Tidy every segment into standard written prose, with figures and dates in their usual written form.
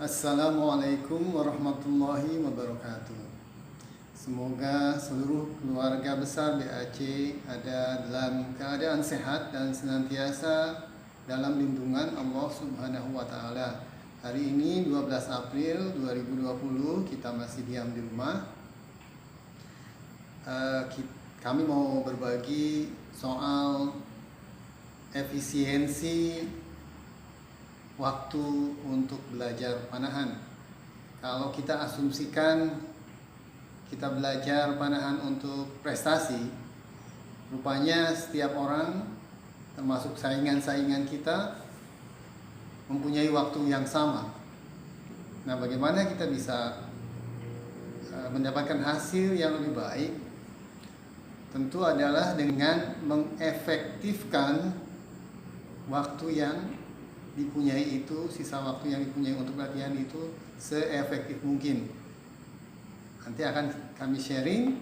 Assalamualaikum warahmatullahi wabarakatuh. Semoga seluruh keluarga besar BAC ada dalam keadaan sehat dan senantiasa dalam lindungan Allah Subhanahu wa Ta'ala. Hari ini 12 April 2020 kita masih diam di rumah. Kami mau berbagi soal efisiensi waktu untuk belajar panahan. Kalau kita asumsikan kita belajar panahan untuk prestasi, rupanya setiap orang, termasuk saingan-saingan kita, mempunyai waktu yang sama. Nah, bagaimana kita bisa mendapatkan hasil yang lebih baik? Tentu adalah dengan mengefektifkan waktu yang dipunyai itu, sisa waktu yang dipunyai untuk latihan itu seefektif mungkin. Nanti akan kami sharing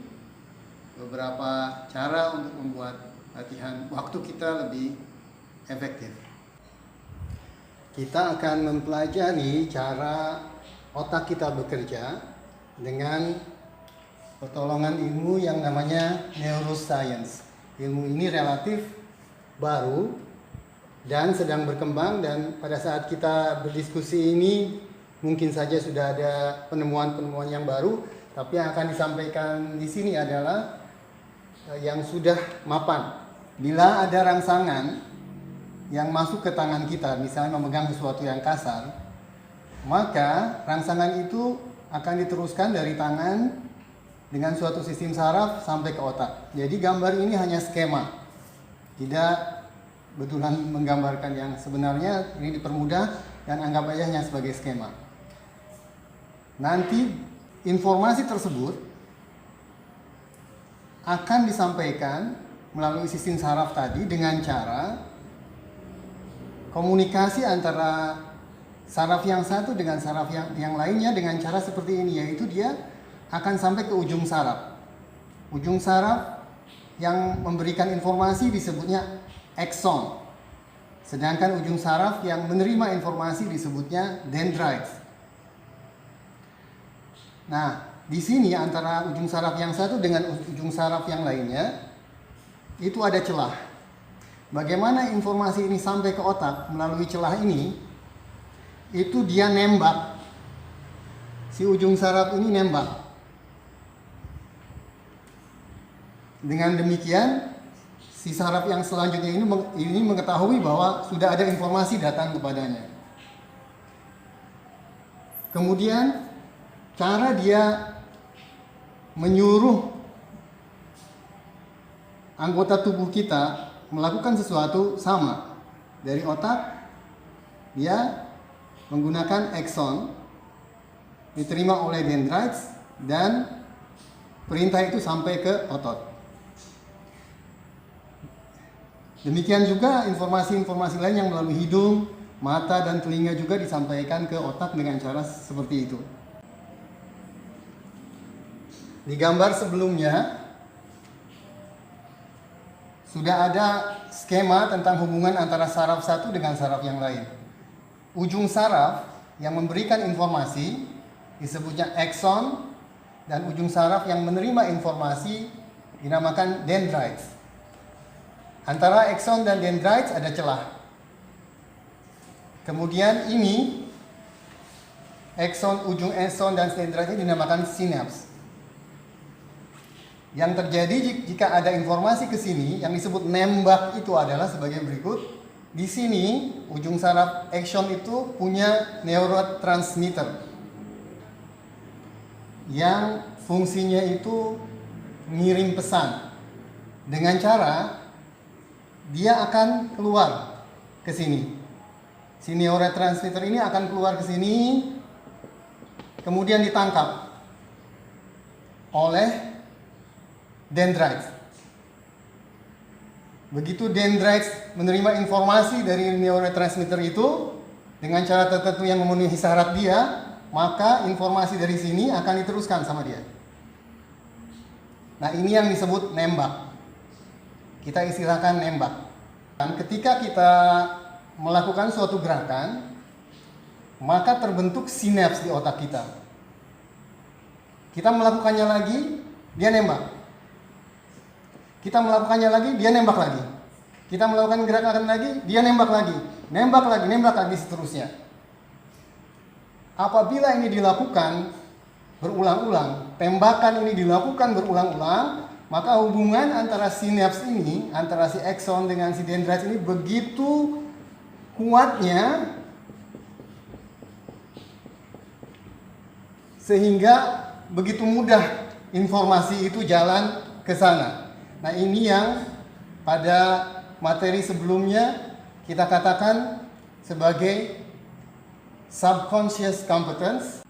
beberapa cara untuk membuat latihan waktu kita lebih efektif. Kita akan mempelajari cara otak kita bekerja dengan pertolongan ilmu yang namanya neuroscience. Ilmu ini relatif baru dan sedang berkembang, dan pada saat kita berdiskusi ini mungkin saja sudah ada penemuan-penemuan yang baru, tapi yang akan disampaikan di sini adalah yang sudah mapan. Bila ada rangsangan yang masuk ke tangan kita, misalnya memegang sesuatu yang kasar, maka rangsangan itu akan diteruskan dari tangan dengan suatu sistem saraf sampai ke otak. Jadi gambar ini hanya skema, tidak betulan menggambarkan yang sebenarnya. Ini dipermudah dan anggap aja hanya sebagai skema. Nanti informasi tersebut akan disampaikan melalui sistem saraf tadi dengan cara komunikasi antara saraf yang satu dengan saraf yang lainnya dengan cara seperti ini, yaitu dia akan sampai ke ujung saraf. Ujung saraf yang memberikan informasi disebutnya akson. Sedangkan ujung saraf yang menerima informasi disebutnya dendrites. Nah, di sini antara ujung saraf yang satu dengan ujung saraf yang lainnya itu ada celah. Bagaimana informasi ini sampai ke otak melalui celah ini? Itu dia nembak. Si ujung saraf ini nembak. Dengan demikian si saraf yang selanjutnya ini mengetahui bahwa sudah ada informasi datang kepadanya. Kemudian cara dia menyuruh anggota tubuh kita melakukan sesuatu sama. Dari otak dia menggunakan akson, diterima oleh dendrites, dan perintah itu sampai ke otot. Demikian juga informasi-informasi lain yang melalui hidung, mata, dan telinga juga disampaikan ke otak dengan cara seperti itu. Di gambar sebelumnya sudah ada skema tentang hubungan antara saraf satu dengan saraf yang lain. Ujung saraf yang memberikan informasi disebutnya akson, dan ujung saraf yang menerima informasi dinamakan dendrites. Antara akson dan dendrites ada celah. Kemudian ini ujung akson dan dendrites ini dinamakan sinaps. Yang terjadi jika ada informasi ke sini yang disebut nembak itu adalah sebagai berikut. Di sini ujung saraf akson itu punya neurotransmitter yang fungsinya itu ngirim pesan dengan cara dia akan keluar ke sini. Si neurotransmitter ini akan keluar ke sini, kemudian ditangkap oleh dendrites. Begitu dendrites menerima informasi dari neurotransmitter itu dengan cara tertentu yang memenuhi syarat dia, maka informasi dari sini akan diteruskan sama dia. Nah, ini yang disebut nembak. Kita istilahkan nembak. Dan ketika kita melakukan suatu gerakan, maka terbentuk sinaps di otak kita. Kita melakukannya lagi, dia nembak. Kita melakukannya lagi, dia nembak lagi. Kita melakukan gerakan lagi, dia nembak lagi. Nembak lagi, seterusnya. Apabila ini dilakukan berulang-ulang, tembakan ini dilakukan berulang-ulang, maka hubungan antara sinaps ini, antara si akson dengan si dendrites ini begitu kuatnya sehingga begitu mudah informasi itu jalan ke sana. Nah, ini yang pada materi sebelumnya kita katakan sebagai subconscious competence.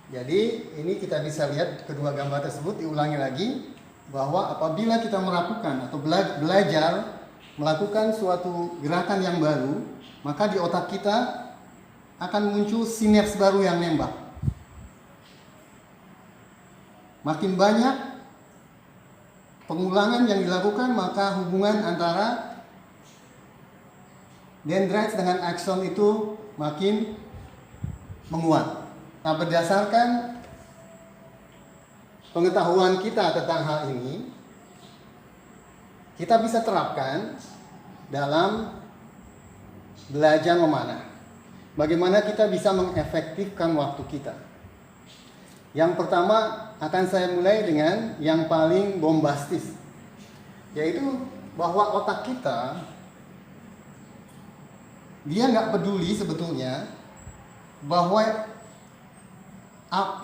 Jadi ini kita bisa lihat kedua gambar tersebut, diulangi lagi, bahwa apabila kita melakukan atau belajar melakukan suatu gerakan yang baru, maka di otak kita akan muncul sinaps baru yang nembak. Makin banyak pengulangan yang dilakukan, maka hubungan antara dendrites dengan akson itu makin menguat. Nah, berdasarkan pengetahuan kita tentang hal ini, kita bisa terapkan dalam belajar memanah. Bagaimana kita bisa mengefektifkan waktu kita? Yang pertama akan saya mulai dengan yang paling bombastis, yaitu bahwa otak kita dia nggak peduli sebetulnya bahwa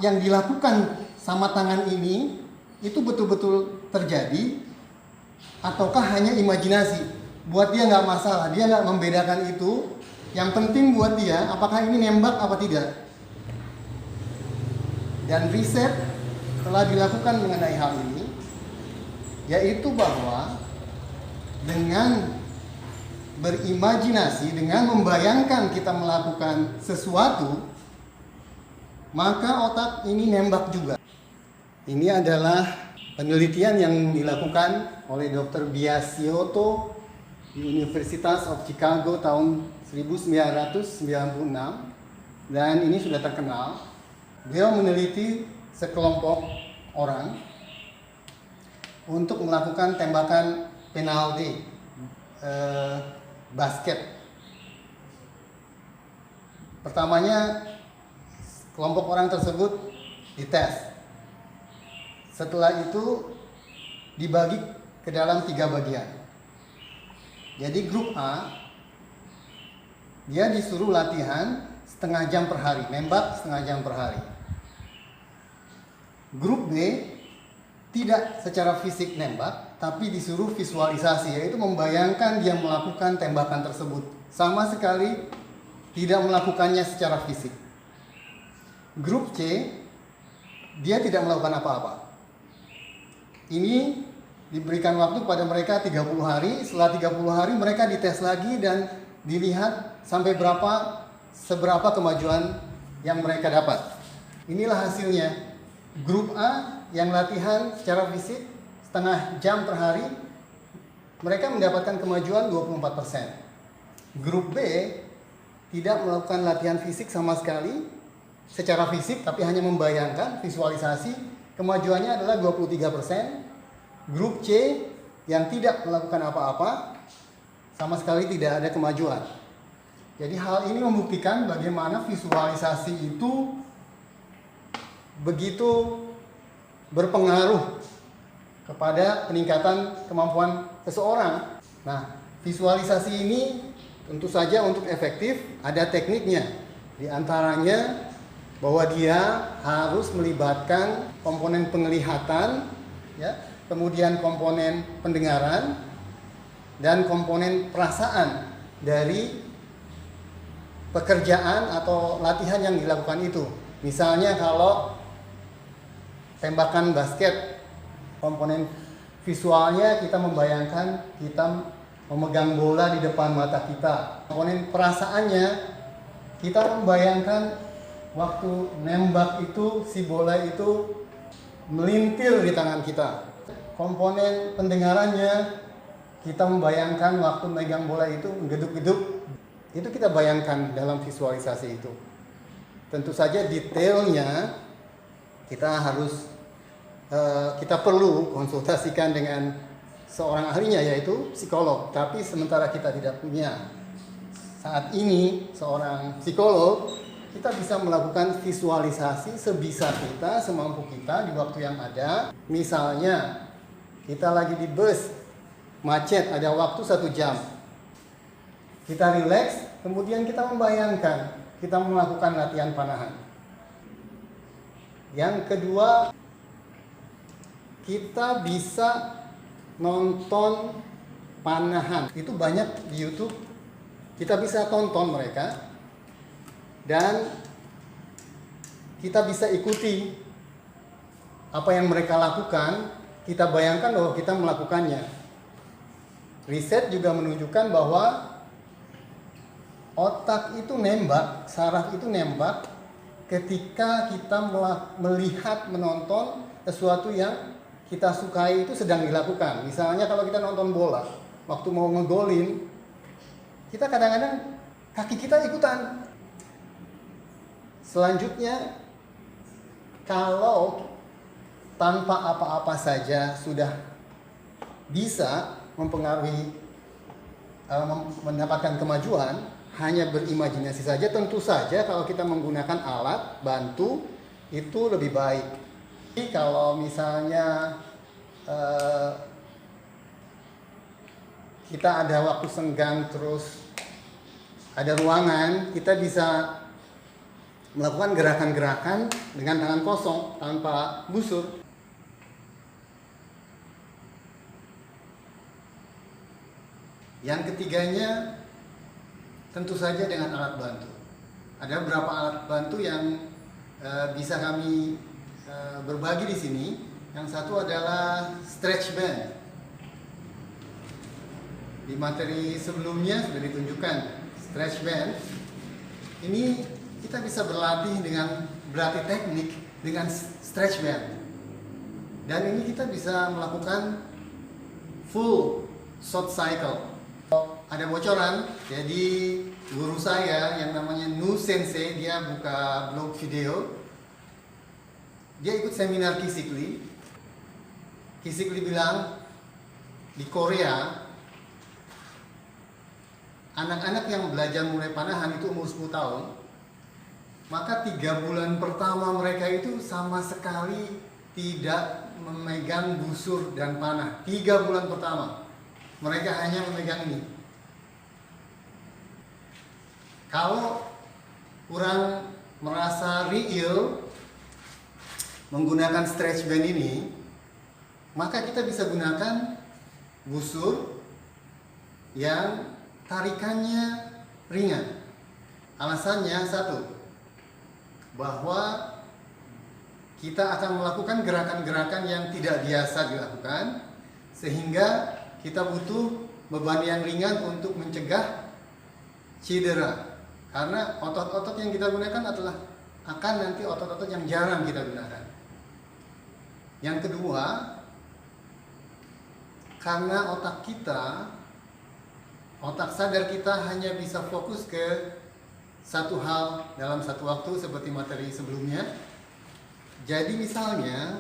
yang dilakukan sama tangan ini itu betul-betul terjadi ataukah hanya imajinasi. Buat dia nggak masalah, dia nggak membedakan itu. Yang penting buat dia apakah ini nembak apa tidak. Dan riset telah dilakukan mengenai hal ini, yaitu bahwa dengan berimajinasi, dengan membayangkan kita melakukan sesuatu, maka otak ini nembak juga. Ini adalah penelitian yang dilakukan oleh Dr. Biasiotto di Universitas of Chicago tahun 1996, dan ini sudah terkenal. Beliau meneliti sekelompok orang untuk melakukan tembakan penalti basket. Pertamanya kelompok orang tersebut dites. Setelah itu dibagi ke dalam 3 bagian. Jadi grup A, dia disuruh latihan setengah jam per hari, nembak setengah jam per hari. Grup B tidak secara fisik nembak, tapi disuruh visualisasi, yaitu membayangkan dia melakukan tembakan tersebut. Sama sekali tidak melakukannya secara fisik. Grup C, dia tidak melakukan apa-apa. Ini diberikan waktu pada mereka 30 hari. Setelah 30 hari mereka dites lagi dan dilihat sampai seberapa kemajuan yang mereka dapat. Inilah hasilnya. Grup A yang latihan secara fisik setengah jam per hari, mereka mendapatkan kemajuan 24%. Grup B tidak melakukan latihan fisik sama sekali secara fisik, tapi hanya membayangkan, visualisasi, kemajuannya adalah 23%. Grup C yang tidak melakukan apa-apa, sama sekali tidak ada kemajuan. Jadi hal ini membuktikan bagaimana visualisasi itu begitu berpengaruh kepada peningkatan kemampuan seseorang. Nah, visualisasi ini tentu saja untuk efektif ada tekniknya. Di antaranya bahwa dia harus melibatkan komponen penglihatan, ya, kemudian komponen pendengaran dan komponen perasaan dari pekerjaan atau latihan yang dilakukan itu. Misalnya kalau tembakan basket, komponen visualnya kita membayangkan kita memegang bola di depan mata kita. Komponen perasaannya kita membayangkan waktu nembak itu si bola itu melintir di tangan kita. Komponen pendengarannya kita membayangkan waktu megang bola itu menggeduk-geduk Itu kita bayangkan dalam visualisasi itu. Tentu saja detailnya kita perlu konsultasikan dengan seorang ahlinya, yaitu psikolog. Tapi sementara kita tidak punya saat ini seorang psikolog, kita bisa melakukan visualisasi sebisa kita, semampu kita di waktu yang ada. Misalnya kita lagi di bus macet, ada waktu 1 jam. Kita rileks, kemudian kita membayangkan kita melakukan latihan panahan. Yang kedua, kita bisa nonton panahan. Itu banyak di YouTube. Kita bisa tonton mereka dan kita bisa ikuti apa yang mereka lakukan. Kita bayangkan bahwa kita melakukannya. Riset juga menunjukkan bahwa otak itu nembak, saraf itu nembak ketika kita melihat, menonton sesuatu yang kita sukai itu sedang dilakukan. Misalnya kalau kita nonton bola, waktu mau ngegolin, kita kadang-kadang kaki kita ikutan. Selanjutnya, kalau tanpa apa-apa saja sudah bisa mempengaruhi, mendapatkan kemajuan, hanya berimajinasi saja, tentu saja kalau kita menggunakan alat bantu itu lebih baik. Jadi kalau misalnya kita ada waktu senggang, terus ada ruangan, kita bisa melakukan gerakan-gerakan dengan tangan kosong tanpa busur. Yang ketiganya, tentu saja dengan alat bantu. Ada beberapa alat bantu yang bisa kami berbagi di sini. Yang satu adalah stretch band. Di materi sebelumnya sudah ditunjukkan stretch band. Ini kita bisa berlatih teknik dengan stretch band. Dan ini kita bisa melakukan full short cycle. Ada bocoran, jadi guru saya yang namanya Nu Sensei, dia buka blog video, dia ikut seminar Kisikli. Kisikli bilang di Korea anak-anak yang belajar mulai panahan itu umur 10 tahun, maka 3 bulan pertama mereka itu sama sekali tidak memegang busur dan panah. 3 bulan pertama mereka hanya memegang ini. Kalau kurang merasa real menggunakan stretch band ini, maka kita bisa gunakan busur yang tarikannya ringan. Alasannya satu, bahwa kita akan melakukan gerakan-gerakan yang tidak biasa dilakukan, sehingga kita butuh beban yang ringan untuk mencegah cedera. Karena otot-otot yang kita gunakan akan nanti otot-otot yang jarang kita gunakan. Yang kedua, karena otak sadar kita hanya bisa fokus ke satu hal dalam satu waktu seperti materi sebelumnya. Jadi misalnya,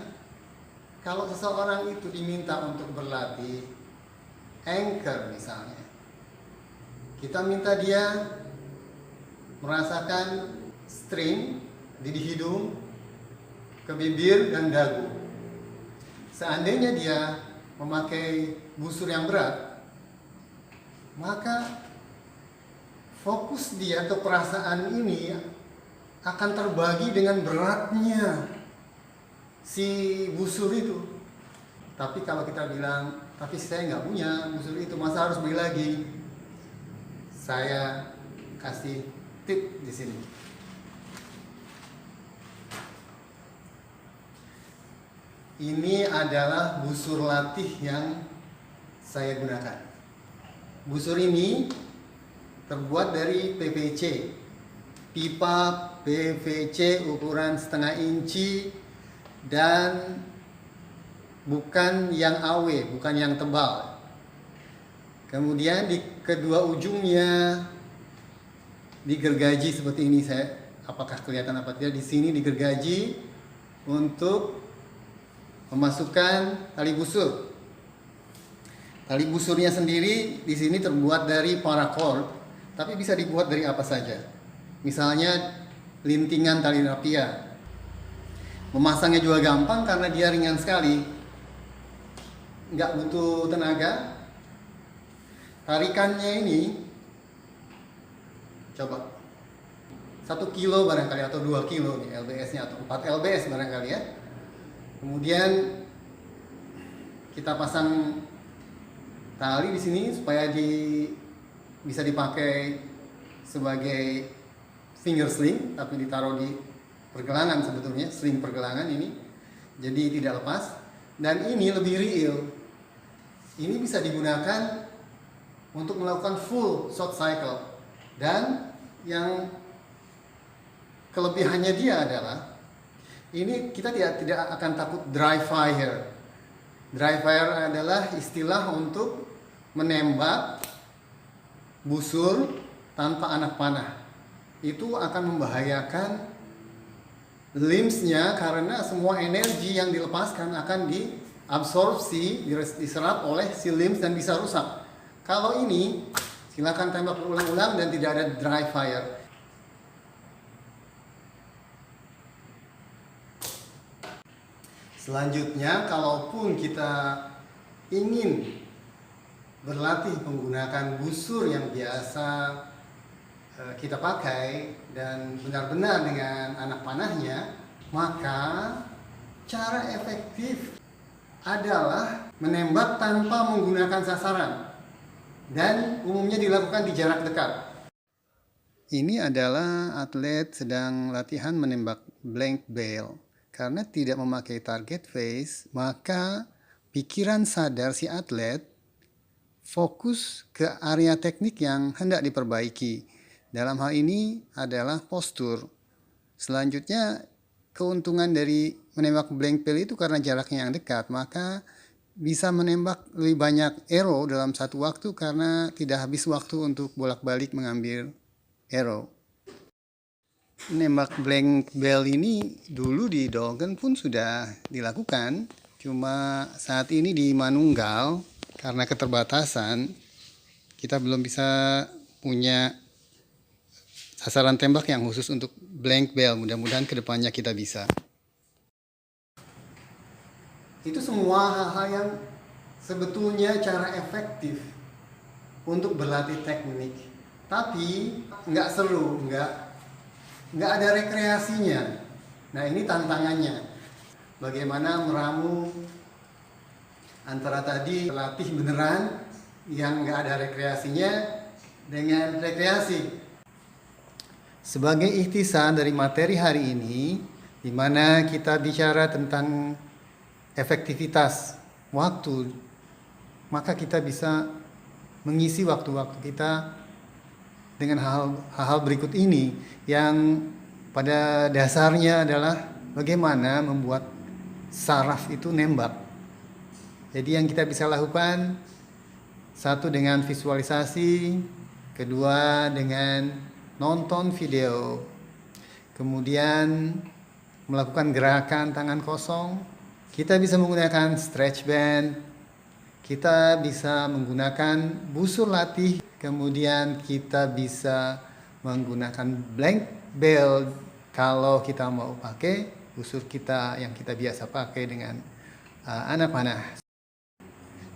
kalau seseorang itu diminta untuk berlatih anchor misalnya, kita minta dia merasakan string di hidung, ke bibir dan dagu. Seandainya dia memakai busur yang berat, maka fokus dia ke perasaan ini akan terbagi dengan beratnya si busur itu. Tapi kalau kita bilang, tapi saya nggak punya busur itu, masa harus beli lagi? Saya kasih tip di sini. Ini adalah busur latih yang saya gunakan. Busur ini terbuat dari PVC, pipa PVC ukuran 1/2 inci, dan bukan yang AW, bukan yang tebal. Kemudian di kedua ujungnya digergaji seperti ini. Apakah kelihatan apa tidak? Di sini digergaji untuk memasukkan tali busur. Tali busurnya sendiri di sini terbuat dari paracord, tapi bisa dibuat dari apa saja. Misalnya lintingan tali rapia. Memasangnya juga gampang karena dia ringan sekali, nggak butuh tenaga. Tarikannya ini coba 1 kilo barangkali atau 2 kilo nih LBS-nya, atau 4 LBS barangkali ya. Kemudian kita pasang tali di sini supaya bisa dipakai sebagai finger sling, tapi ditaruh di pergelangan, sebetulnya sling pergelangan ini, jadi tidak lepas. Dan ini lebih real, ini bisa digunakan untuk melakukan full short cycle. Dan yang kelebihannya dia adalah ini kita tidak akan takut dry fire. Dry fire adalah istilah untuk menembak busur tanpa anak panah. Itu akan membahayakan limbs-nya karena semua energi yang dilepaskan akan diabsorpsi, diserap oleh si limbs dan bisa rusak. Kalau ini silakan tembak berulang-ulang dan tidak ada dry fire. Selanjutnya, kalaupun kita ingin berlatih menggunakan busur yang biasa kita pakai dan benar-benar dengan anak panahnya, maka cara efektif adalah menembak tanpa menggunakan sasaran dan umumnya dilakukan di jarak dekat. Ini adalah atlet sedang latihan menembak blank bale. Karena tidak memakai target face, maka pikiran sadar si atlet fokus ke area teknik yang hendak diperbaiki. Dalam hal ini adalah postur. Selanjutnya, keuntungan dari menembak blank bale itu karena jaraknya yang dekat, maka bisa menembak lebih banyak arrow dalam satu waktu karena tidak habis waktu untuk bolak-balik mengambil arrow. Nembak blank bale ini dulu di Dolgen pun sudah dilakukan, cuma saat ini di Manunggal karena keterbatasan kita belum bisa punya sasaran tembak yang khusus untuk blank bale. Mudah-mudahan kedepannya kita bisa. Itu semua hal-hal yang sebetulnya cara efektif untuk berlatih teknik, tapi nggak seru, nggak ada rekreasinya. Nah, ini tantangannya. Bagaimana meramu antara tadi latih beneran yang nggak ada rekreasinya dengan rekreasi. Sebagai ikhtisaran dari materi hari ini, di mana kita bicara tentang efektivitas waktu, maka kita bisa mengisi waktu-waktu kita dengan hal-hal berikut ini yang pada dasarnya adalah bagaimana membuat saraf itu nembak. Jadi yang kita bisa lakukan, satu dengan visualisasi, kedua dengan nonton video, kemudian melakukan gerakan tangan kosong. Kita bisa menggunakan stretch band, kita bisa menggunakan busur latih, kemudian kita bisa menggunakan blank bale kalau kita mau pakai busur kita yang kita biasa pakai dengan anak panah.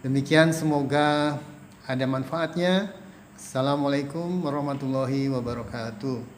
Demikian, semoga ada manfaatnya. Assalamualaikum warahmatullahi wabarakatuh.